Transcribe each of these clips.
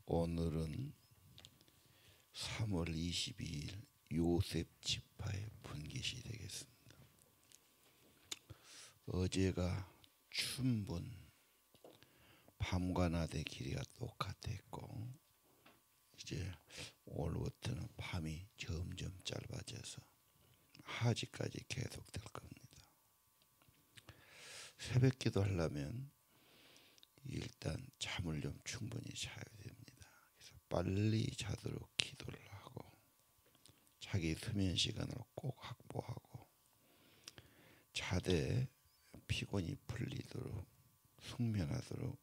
오늘은 3월 22일 요셉 지파의 분깃이 되겠습니다. 어제가 춘분 밤과 낮의 길이가 똑같았고 이제 오늘부터는 밤이 점점 짧아져서 하지까지 계속될 겁니다. 새벽 기도하려면 일단 잠을 좀 충분히 자야 됩니다. 그래서 빨리 자도록 기도를 하고 자기 수면 시간을 꼭 확보하고 자되 피곤이 풀리도록 숙면하도록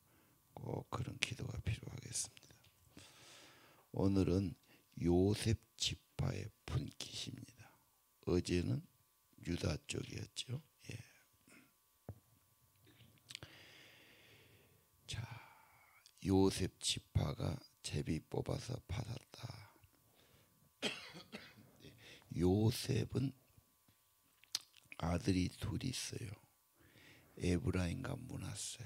꼭 그런 기도가 필요하겠습니다. 오늘은 요셉 지파의 분깃입니다. 어제는 유다 쪽이었죠. 예. 자, 요셉 지파가 제비 뽑아서 받았다. 요셉은 아들이 둘이 있어요. 에브라임과 므낫세.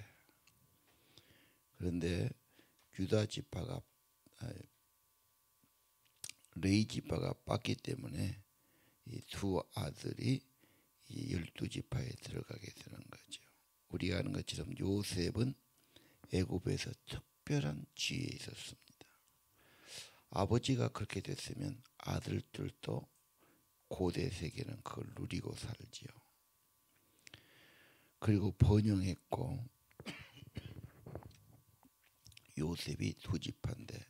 그런데 유다 지파가 레위 지파가 빻기 때문에 이 두 아들이 이 12지파에 들어가게 되는 거죠. 우리가 아는 것처럼 요셉은 애굽에서 특별한 지위에 있었습니다. 아버지가 그렇게 됐으면 아들들도 고대 세계는 그걸 누리고 살지요. 그리고 번영했고 요셉이 두 지파인데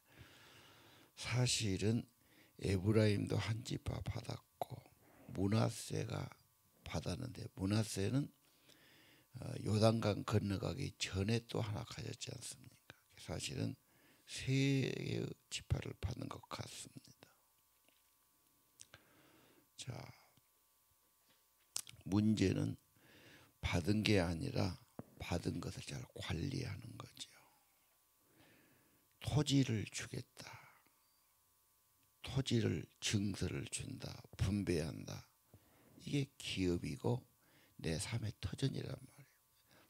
사실은 에브라임도 한 지파 받았고 므낫세가 받았는데 므낫세는 요단강 건너가기 전에 또 하나 가졌지 않습니까? 사실은 세 개의 지파를 받는 것 같습니다. 자, 문제는 받은 게 아니라 받은 것을 잘 관리하는 거죠. 토지를 주겠다. 토지를 증서를 준다. 분배한다. 이게 기업이고 내 삶의 터전이란 말이에요.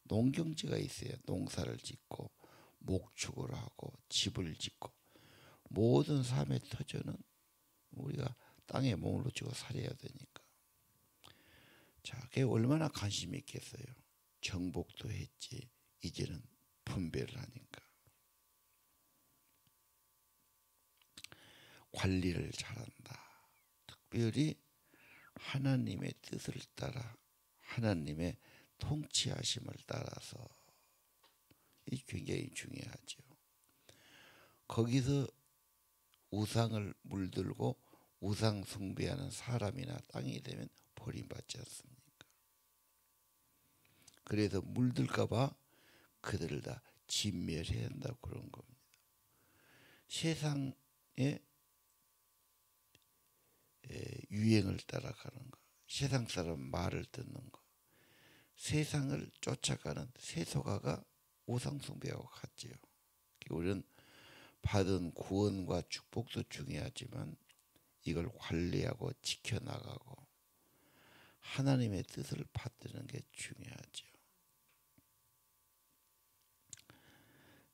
농경지가 있어야 농사를 짓고 목축을 하고 집을 짓고 모든 삶의 터전은 우리가 땅에 몸을 놓치고 살아야 되니까. 자, 그게 얼마나 관심이 있겠어요. 정복도 했지 이제는 분배를 하니까. 관리를 잘한다. 특별히 하나님의 뜻을 따라 하나님의 통치하심을 따라서 이 굉장히 중요하죠. 거기서 우상을 물들고 우상 숭배하는 사람이나 땅이 되면 버림받지 않습니까? 그래서 물들까봐 그들을 다 진멸해야 한다고 그런 겁니다. 세상의 유행을 따라가는 거, 세상 사람 말을 듣는 거, 세상을 쫓아가는 세속화가 우상 숭배하고 같지요. 우리는 받은 구원과 축복도 중요하지만 이걸 관리하고 지켜나가고 하나님의 뜻을 받드는 게 중요하죠.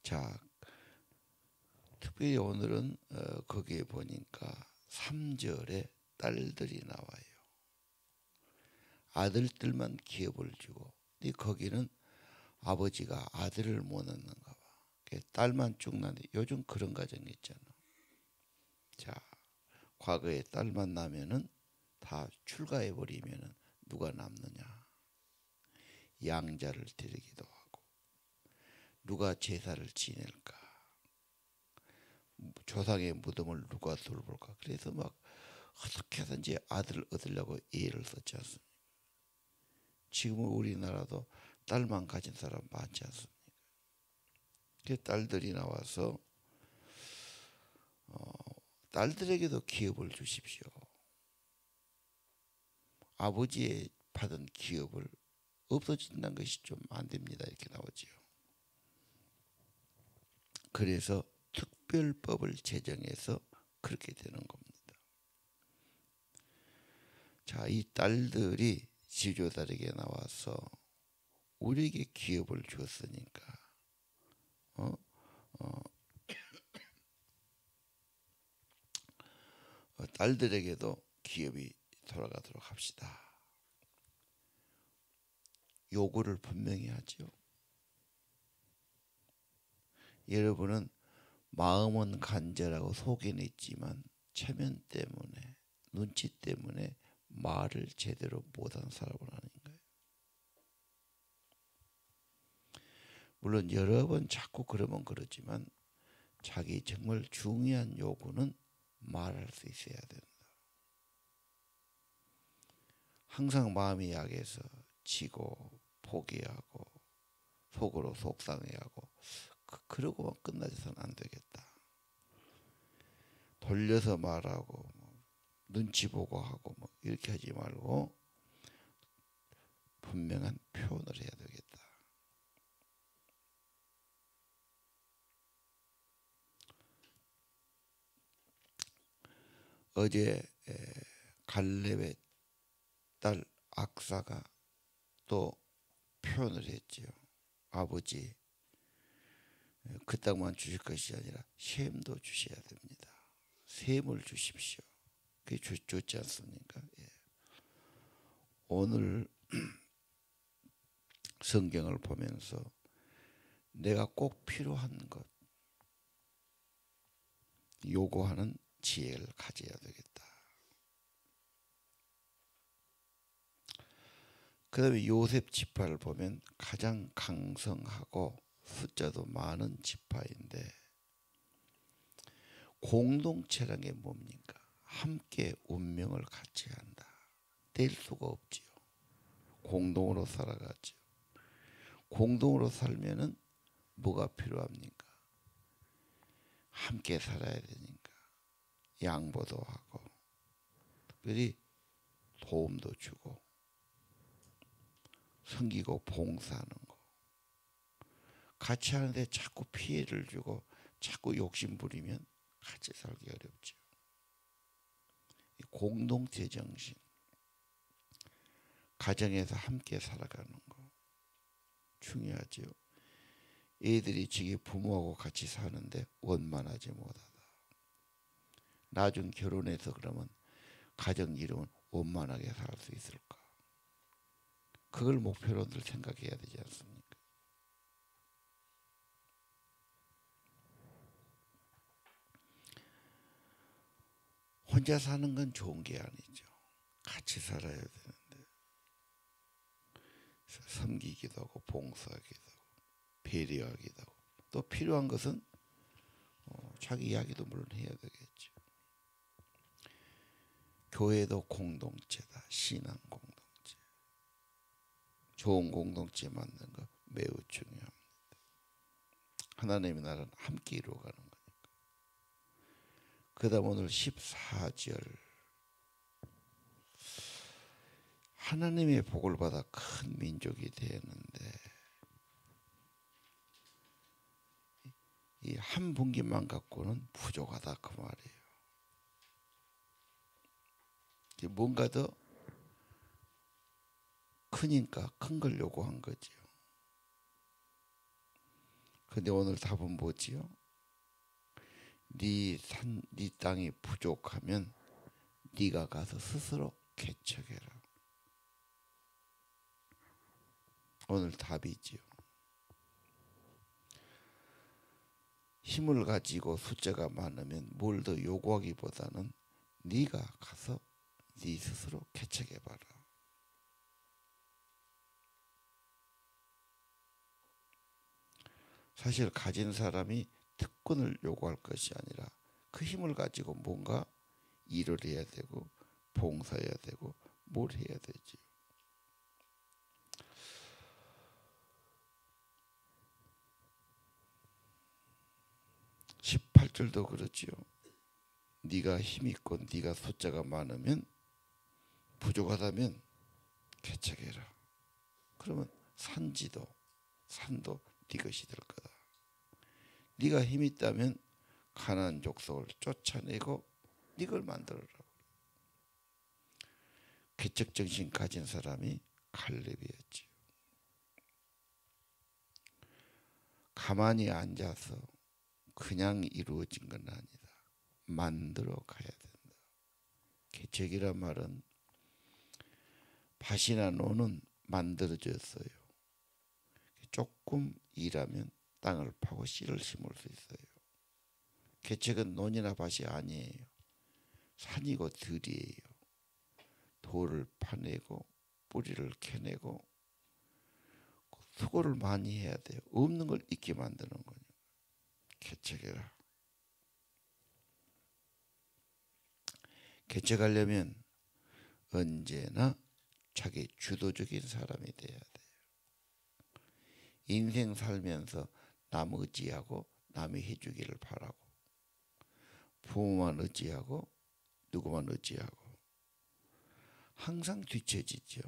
자, 특별히 오늘은 거기에 보니까 3절에 딸들이 나와요. 아들들만 기업을 주고 근데 거기는 아버지가 아들을 못 낳는가 봐. 딸만 쭉 낳는데 요즘 그런 가정이 있잖아. 자, 과거에 딸만 나면은 다 출가해 버리면은 누가 남느냐. 양자를 드리기도 하고 누가 제사를 지낼까. 조상의 무덤을 누가 돌볼까. 그래서 막 어떻게 하든지 아들을 얻으려고 애를 썼지 않습니까? 지금은 우리나라도 딸만 가진 사람 많지 않습니까? 그 딸들이 나와서 딸들에게도 기업을 주십시오. 아버지의 받은 기업을 없어진다는 것이 좀 안 됩니다. 이렇게 나오지요. 그래서 특별법을 제정해서 그렇게 되는 겁니다. 자, 이 딸들이 지조자에게 나와서 우리에게 기업을 주었으니까 딸들에게도 기업이 돌아가도록 합시다. 요구를 분명히 하지요. 여러분은 마음은 간절하고 속에는 있지만 체면 때문에, 눈치 때문에 말을 제대로 못한 사람은 아닌 거예요. 물론 여러 번 자꾸 그러면 그러지만 자기 정말 중요한 요구는 말할 수 있어야 된다. 항상 마음이 약해서 지고 포기하고 속으로 속상해하고 그러고만 끝나서는 안 되겠다. 돌려서 말하고 눈치 보고 하고 이렇게 하지 말고 분명한 표현을 해야 되겠다. 어제 갈렙의 딸 악사가 또 표현을 했지요. 아버지, 그 땅만 주실 것이 아니라 셈도 주셔야 됩니다. 셈을 주십시오. 그게 좋지 않습니까? 예. 오늘 성경을 보면서 내가 꼭 필요한 것 요구하는 지혜를 가져야 되겠다. 그 다음에 요셉 지파를 보면 가장 강성하고 숫자도 많은 지파인데 공동체라는 게 뭡니까? 함께 운명을 같이 한다. 뗄 수가 없지요. 공동으로 살아가죠. 공동으로 살면은 뭐가 필요합니까? 함께 살아야 되니까 양보도 하고 특별히 도움도 주고 섬기고 봉사하는 거. 같이 하는데 자꾸 피해를 주고 자꾸 욕심 부리면 같이 살기 어렵죠. 공동체 정신, 가정에서 함께 살아가는 거 중요하죠. 애들이 지금 부모하고 같이 사는데 원만하지 못하다. 나중 결혼해서 그러면 가정 이루면 원만하게 살 수 있을까? 그걸 목표로 늘 생각해야 되지 않습니까? 혼자 사는 건 좋은 게 아니죠. 같이 살아야 되는데 섬기기도 하고 봉사하기도 하고 배려하기도 하고 또 필요한 것은 자기 이야기도 물론 해야 되겠죠. 교회도 공동체다. 신앙 공동체. 좋은 공동체 만드는 거 매우 중요합니다. 하나님의 나라는 함께 이루어가는 거니까. 그 다음 오늘 14절 하나님의 복을 받아 큰 민족이 되었는데 이 한 분기만 갖고는 부족하다 그 말이에요. 뭔가 더 크니까 큰 걸 요구한 거지요. 근데 오늘 답은 뭐지요? 네 땅이 부족하면 네가 가서 스스로 개척해라. 오늘 답이지요. 힘을 가지고 숫자가 많으면 뭘 더 요구하기보다는 네가 가서 네 스스로 개척해봐라. 사실 가진 사람이 특권을 요구할 것이 아니라 그 힘을 가지고 뭔가 일을 해야 되고 봉사해야 되고 뭘 해야 되지. 18절도 그렇지요. 네가 힘 있고 네가 숫자가 많으면 부족하다면 개척해라. 그러면 산도 네 것이 될 거다. 네가 힘 있다면 가나안 족속을 쫓아내고 네걸 만들어라. 개척 정신 가진 사람이 갈렙이었지. 가만히 앉아서 그냥 이루어진 건 아니다. 만들어 가야 된다. 개척이란 말은 밭이나 논은 만들어졌어요. 조금 일하면 땅을 파고 씨를 심을 수 있어요. 개척은 논이나 밭이 아니에요. 산이고 들이에요. 돌을 파내고 뿌리를 캐내고 수고를 많이 해야 돼요. 없는 걸 있게 만드는 거예요. 개척해라. 개척하려면 언제나 자기 주도적인 사람이 돼야 돼요. 인생 살면서 남 의지하고 남이 해주기를 바라고 부모만 의지하고 누구만 의지하고 항상 뒤처지죠.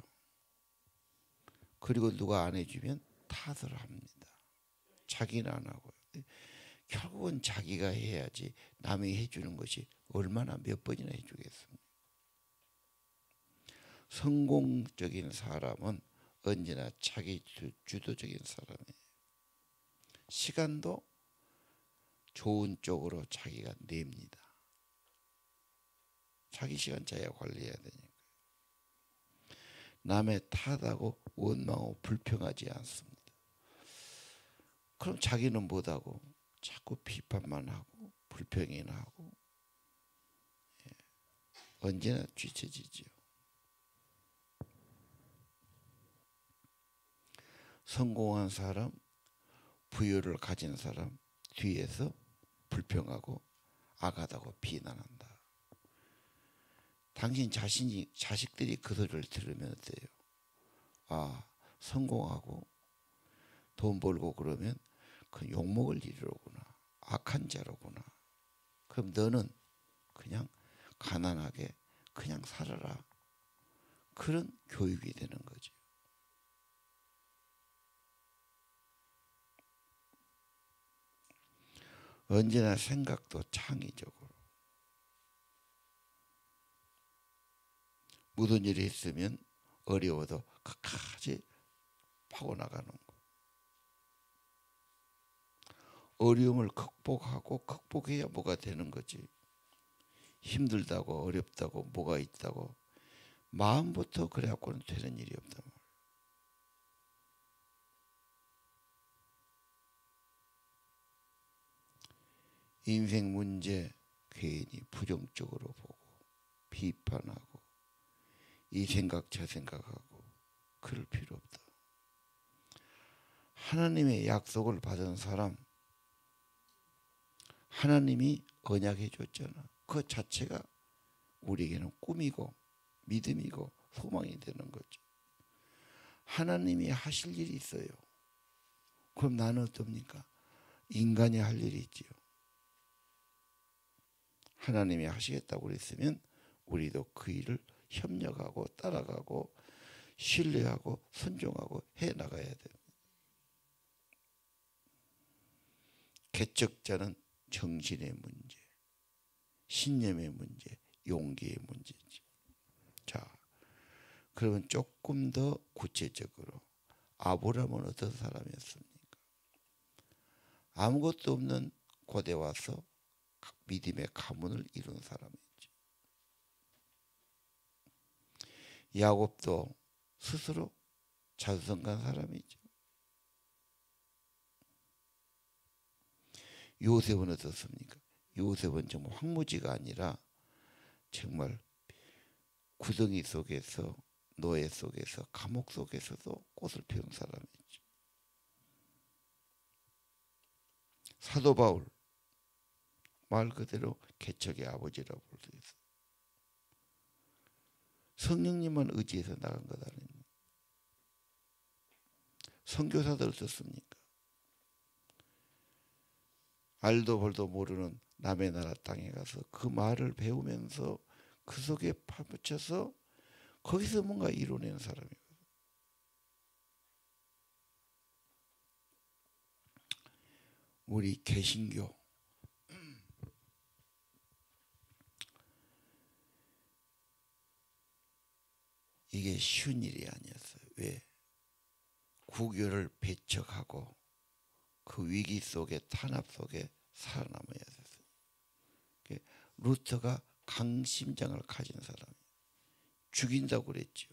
그리고 누가 안 해주면 탓을 합니다. 자기는 안 하고요. 결국은 자기가 해야지 남이 해주는 것이 얼마나 몇 번이나 해주겠습니까? 성공적인 사람은 언제나 자기 주도적인 사람이에요. 시간도 좋은 쪽으로 자기가 냅니다. 자기 시간 자기가 관리해야 되니까. 남의 탓하고 원망하고 불평하지 않습니다. 그럼 자기는 못하고 자꾸 비판만 하고 불평이나 하고 언제나 뒤처지죠. 성공한 사람, 부여를 가진 사람 뒤에서 불평하고 악하다고 비난한다. 당신 자식들이 그 소리를 들으면 어때요? 아, 성공하고 돈 벌고 그러면 그 욕먹을 일이로구나. 악한 자로구나. 그럼 너는 그냥 가난하게 그냥 살아라. 그런 교육이 되는 거죠. 언제나 생각도 창의적으로. 무슨 일이 있으면 어려워도 끝까지 파고나가는 거. 어려움을 극복하고 극복해야 뭐가 되는 거지. 힘들다고 어렵다고 뭐가 있다고 마음부터 그래갖고는 되는 일이 없단 말이야. 인생 문제 괜히 부정적으로 보고 비판하고 이 생각 저 생각하고 그럴 필요 없다. 하나님의 약속을 받은 사람, 하나님이 언약해 줬잖아. 그 자체가 우리에게는 꿈이고 믿음이고 소망이 되는 거죠. 하나님이 하실 일이 있어요. 그럼 나는 어떻습니까? 인간이 할 일이 있지요. 하나님이 하시겠다고 그랬으면 우리도 그 일을 협력하고 따라가고 신뢰하고 순종하고 해나가야 됩니다. 개척자는 정신의 문제, 신념의 문제, 용기의 문제지. 자, 그러면 조금 더 구체적으로 아브라함은 어떤 사람이었습니까? 아무것도 없는 곳에 와서 믿음의 가문을 이룬 사람이죠. 야곱도 스스로 자수성가한 사람이죠. 요셉은 어떻습니까? 요셉은 정말 황무지가 아니라 정말 구덩이 속에서 노예 속에서 감옥 속에서도 꽃을 피운 사람이죠. 사도 바울 말 그대로 개척의 아버지라고 볼 수 있어요. 성령님만 의지해서 나간 것 아닙니까? 선교사들 어떻습니까? 알도 볼도 모르는 남의 나라 땅에 가서 그 말을 배우면서 그 속에 파묻혀서 거기서 뭔가 이뤄낸 사람이거든요. 우리 개신교 이게 쉬운 일이 아니었어요. 왜? 구교를 배척하고 그 위기 속에 탄압 속에 살아남아야 됐어요. 루터가 강심장을 가진 사람이 죽인다고 그랬죠.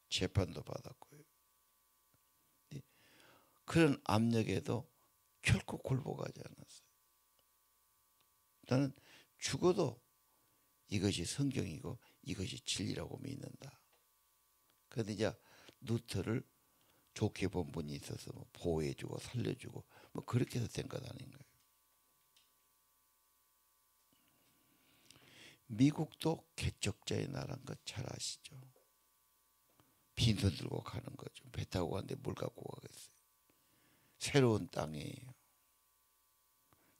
재판도 받았고요. 그런 압력에도 결코 굴복하지 않았어요. 나는 죽어도 이것이 성경이고 이것이 진리라고 믿는다. 그런데 이제 루터를 좋게 본 분이 있어서 뭐 보호해주고 살려주고 뭐 그렇게 해서 된 것 아닌가요? 미국도 개척자의 나라인 것 잘 아시죠? 빈손 들고 가는 거죠. 배 타고 가는데 뭘 갖고 가겠어요? 새로운 땅이에요.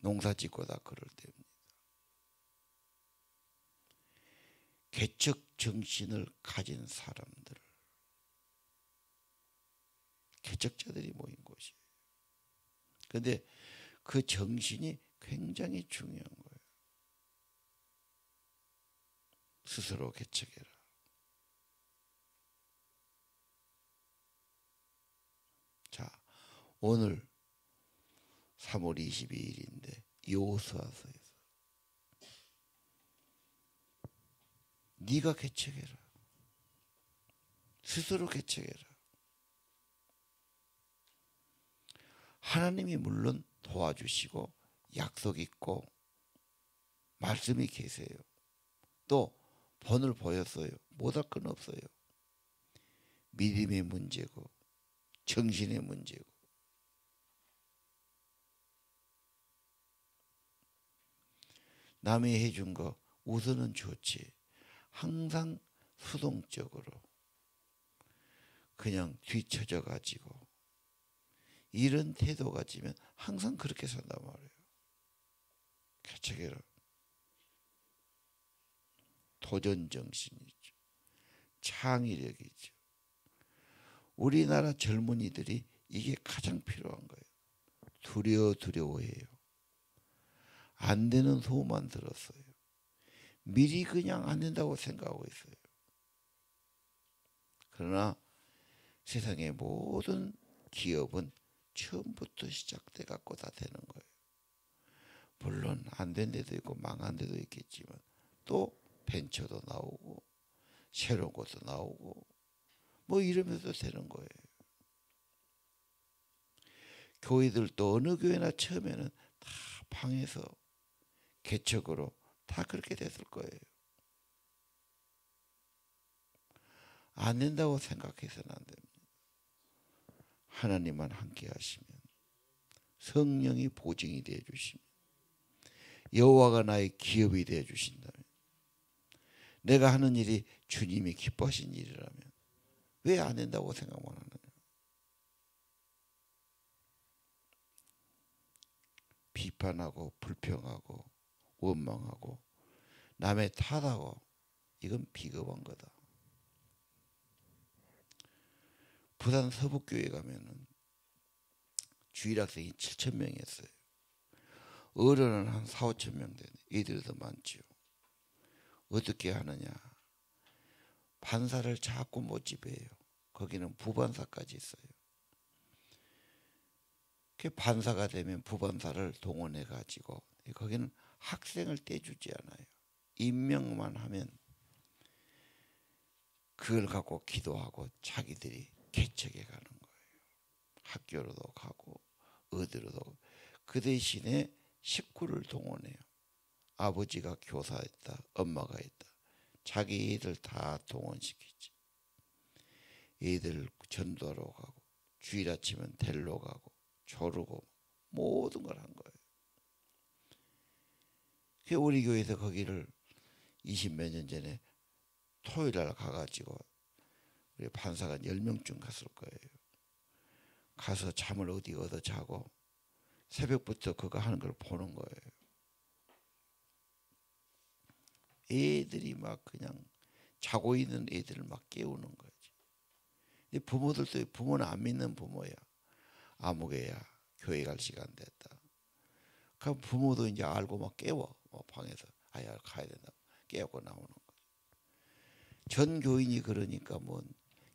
농사 짓고 다 그럴 때입니다. 개척 정신을 가진 사람들, 개척자들이 모인 곳이에요. 그런데 그 정신이 굉장히 중요한 거예요. 스스로 개척해라. 자, 오늘 3월 22일인데 여호수아서에서 네가 개척해라. 스스로 개척해라. 하나님이 물론 도와주시고 약속 있고 말씀이 계세요. 또 본을 보였어요. 못할 건 없어요. 믿음의 문제고 정신의 문제고 남이 해준 거 우선은 좋지. 항상 수동적으로 그냥 뒤처져 가지고 이런 태도 가지면 항상 그렇게 산단 말이에요. 개척해라. 도전 정신이죠. 창의력이죠. 우리나라 젊은이들이 이게 가장 필요한 거예요. 두려워해요. 안 되는 소문만 들었어요. 미리 그냥 안 된다고 생각하고 있어요. 그러나 세상의 모든 기업은 처음부터 시작돼 갖고 다 되는 거예요. 물론 안 된 데도 있고 망한 데도 있겠지만 또 벤처도 나오고 새로운 것도 나오고 뭐 이러면서 되는 거예요. 교회들도 어느 교회나 처음에는 다 방에서 개척으로 다 그렇게 됐을 거예요. 안 된다고 생각해서는 안 됩니다. 하나님만 함께 하시면 성령이 보증이 되어 주시면 여호와가 나의 기업이 되어 주신다면 내가 하는 일이 주님이 기뻐하신 일이라면 왜 안 된다고 생각만 하느냐. 비판하고 불평하고 원망하고 남의 탓하고 이건 비겁한 거다. 부산 서북교회 가면은 주일학생이 7,000명이었어요. 어른은 한 4, 5천 명 되네. 애들이 더 많지요. 어떻게 하느냐. 반사를 자꾸 모집해요. 거기는 부반사까지 있어요. 그 반사가 되면 부반사를 동원해 가지고 거기는 학생을 떼주지 않아요. 임명만 하면 그걸 갖고 기도하고 자기들이 개척해 가는 거예요. 학교로도 가고 어디로도. 그 대신에 식구를 동원해요. 아버지가 교사했다. 엄마가 했다. 자기 애들 다 동원시키지. 애들 전도하러 가고 주일 아침은 델로 가고 조르고 모든 걸 한 거예요. 우리 교회에서 거기를 20몇 년 전에 토요일 날 가가지고 우리 판사가 10명쯤 갔을 거예요. 가서 잠을 어디 얻어 자고 새벽부터 그거 하는 걸 보는 거예요. 애들이 막 그냥 자고 있는 애들을 막 깨우는 거지. 근데 부모들도 부모는 안 믿는 부모야. 아무개야 교회 갈 시간 됐다. 그럼 부모도 이제 알고 막 깨워. 방에서 아야 가야 된다. 깨우고 나오는 거죠. 전 교인이 그러니까 뭐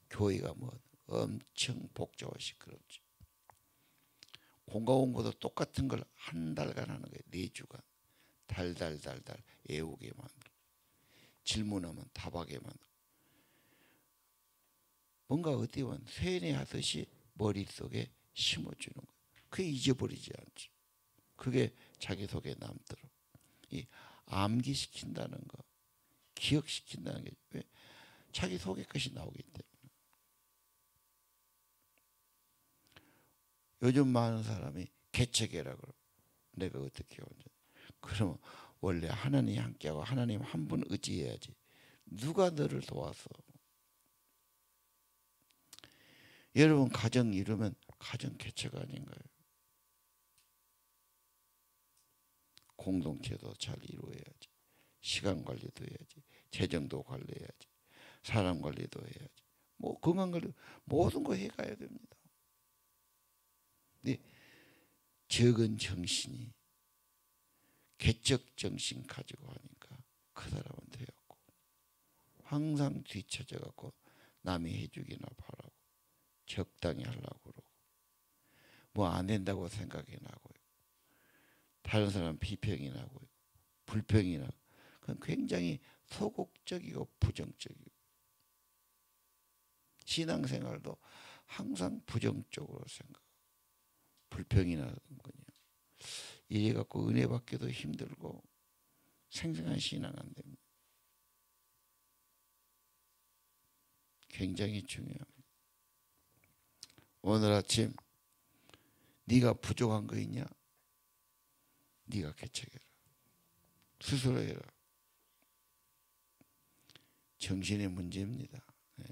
교회가 뭐 엄청 복잡하고 시끄럽죠. 공과 공부도 똑같은 걸 한 달간 하는 거예요. 4주간 달달달달 애우게 만들어. 질문하면 답하게만 뭔가 어디 보면 세뇌하듯이 머릿속에 심어주는 거예요. 그게 잊어버리지 않죠. 그게 자기 속에 남도록 이 암기시킨다는 거, 기억시킨다는 게 왜? 자기 속의 것이 나오기 때문에. 요즘 많은 사람이 개척해라 그러고 내가 어떻게 하냐. 그러면 원래 하나님 함께하고 하나님 한 분 의지해야지. 누가 너를 도와서. 여러분 가정 이루면 가정 개척 아닌가요? 공동체도 잘 이루어야지. 시간 관리도 해야지. 재정도 관리해야지. 사람 관리도 해야지. 뭐 건강 관리 모든 거 해가야 됩니다. 근데 적은 정신이 개척 정신 가지고 하니까 그 사람은 되었고 항상 뒤처져 갖고 남이 해주기나 바라고 적당히 하려고 그러고 뭐 안 된다고 생각이 나고 다른 사람 비평이 나고 불평이 나고 그건 굉장히 소극적이고 부정적이고 신앙생활도 항상 부정적으로 생각 불평이 나는군요. 이래 갖고 은혜 받기도 힘들고 생생한 신앙 안 됩니다. 굉장히 중요합니다. 오늘 아침 네가 부족한 거 있냐? 네가 개척해라. 스스로 해라. 정신의 문제입니다. 네.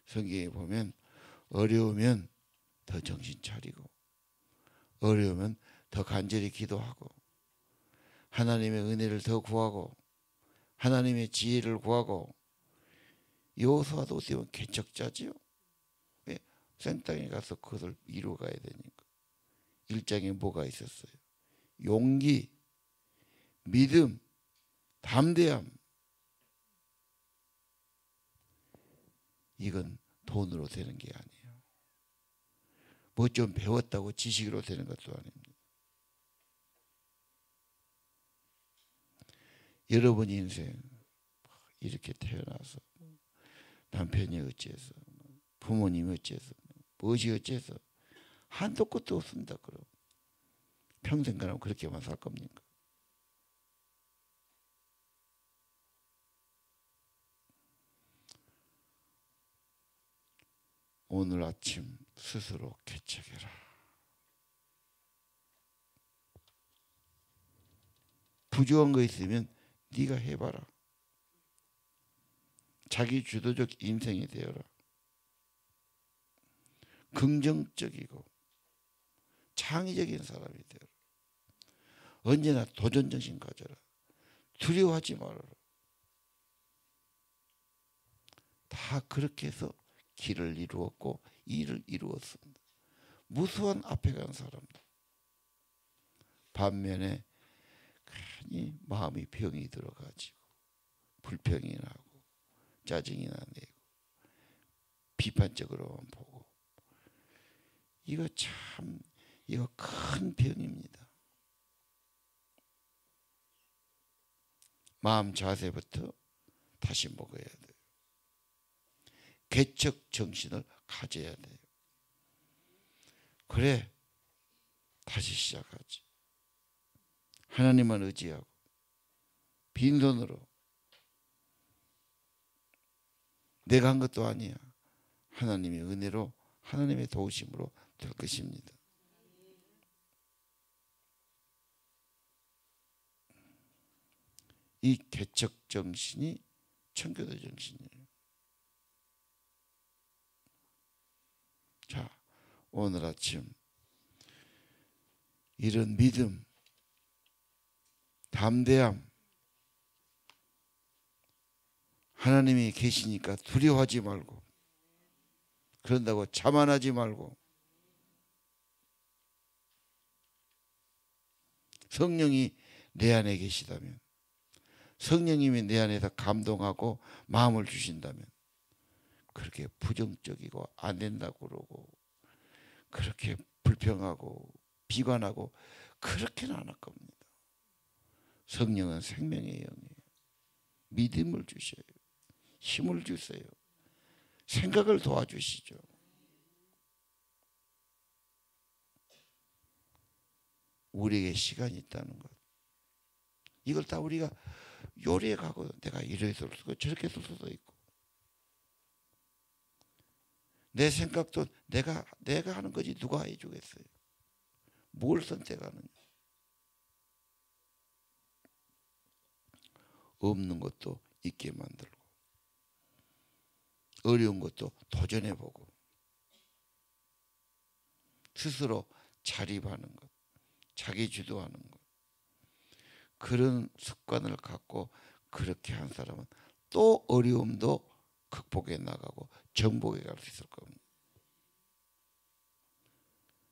성경에 보면 어려우면 더 정신 차리고 어려우면 더 간절히 기도하고 하나님의 은혜를 더 구하고 하나님의 지혜를 구하고 여호수아도 어떻게 보면 개척자지요. 왜? 생땅에 가서 그것을 이루어가야 되니까. 1장에 뭐가 있었어요? 용기, 믿음, 담대함. 이건 돈으로 되는 게 아니에요. 뭐 좀 배웠다고 지식으로 되는 것도 아닙니다. 여러분 인생 이렇게 태어나서 남편이 어째서 부모님이 어째서 무엇이 어째서 한도 끝도 없습니다. 그럼 평생 그럼 그렇게만 살 겁니까? 오늘 아침 스스로 개척해라. 부족한 거 있으면 네가 해봐라. 자기 주도적 인생이 되어라. 긍정적이고 창의적인 사람이 되어라. 언제나 도전정신 가져라. 두려워하지 말아라. 다 그렇게 해서 길을 이루었고 일을 이루었습니다. 무수한 앞에 간 사람들. 반면에 괜히 마음이 병이 들어가지고 불평이 나고 짜증이 나내고 비판적으로만 보고 이거 참 이거 큰 병입니다. 마음 자세부터 다시 먹어야 돼요. 개척 정신을 가져야 돼요. 그래 다시 시작하지. 하나님만 의지하고 빈손으로 내가 한 것도 아니야. 하나님의 은혜로 하나님의 도우심으로 될 것입니다. 이 개척 정신이 청교도 정신이에요. 자, 오늘 아침 이런 믿음, 담대함, 하나님이 계시니까 두려워하지 말고 그런다고 자만하지 말고 성령이 내 안에 계시다면 성령님이 내 안에서 감동하고 마음을 주신다면 그렇게 부정적이고 안 된다고 그러고 그렇게 불평하고 비관하고 그렇게는 안 할 겁니다. 성령은 생명의 영이에요. 믿음을 주셔요. 힘을 주세요. 생각을 도와주시죠. 우리에게 시간이 있다는 것. 이걸 다 우리가 요리해 가고 내가 이렇게 쓸 수도 있고 저렇게 쓸 수도 있고 내 생각도 내가 하는 거지 누가 해주겠어요. 뭘 선택하느냐. 없는 것도 있게 만들고 어려운 것도 도전해보고 스스로 자립하는 것, 자기 주도하는 것, 그런 습관을 갖고 그렇게 한 사람은 또 어려움도 극복해 나가고 정복해 갈 수 있을 겁니다.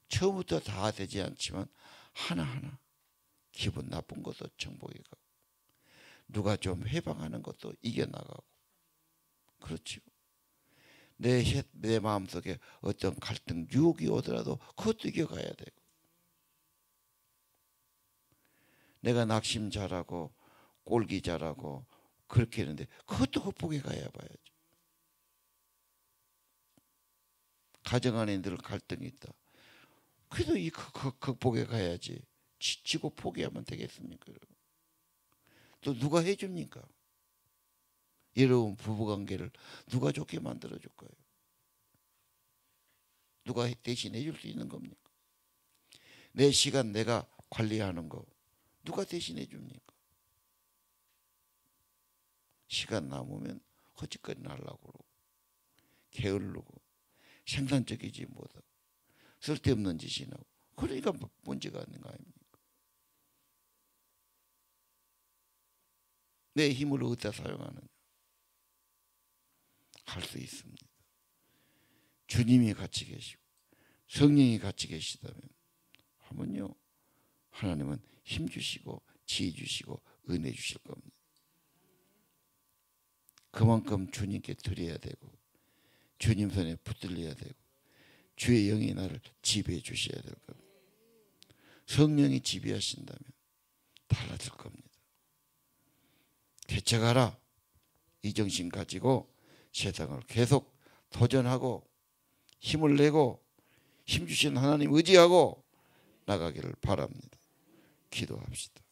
처음부터 다 되지 않지만 하나하나 기분 나쁜 것도 정복해 가고 누가 좀 해방하는 것도 이겨나가고 그렇죠. 내 마음속에 어떤 갈등, 유혹이 오더라도 그것도 이겨가야 되고 내가 낙심 잘하고 꼴기 잘하고 그렇게 했는데 그것도 극복해 가야 봐야죠. 가정 안에 늘 갈등이 있다. 그래도 이 극복해 가야지. 지치고 포기하면 되겠습니까? 또 누가 해줍니까? 이런 부부관계를 누가 좋게 만들어줄 거예요? 누가 대신해 줄 수 있는 겁니까? 내 시간 내가 관리하는 거 누가 대신해 줍니까? 시간 남으면 허짓거리나 하려고 그러고 게으르고 생산적이지 못하고 쓸데없는 짓이 나고 그러니까 문제가 있는 거 아닙니까? 내 힘을 어디다 사용하느냐 할 수 있습니다. 주님이 같이 계시고 성령이 같이 계시다면 하면요 하나님은 힘 주시고 지혜 주시고 은혜 주실 겁니다. 그만큼 주님께 드려야 되고 주님 손에 붙들려야 되고 주의 영이 나를 지배해 주셔야 될 겁니다. 성령이 지배하신다면 달라질 겁니다. 개척하라 이 정신 가지고 세상을 계속 도전하고 힘을 내고 힘 주신 하나님 의지하고 나가기를 바랍니다. 기도합시다.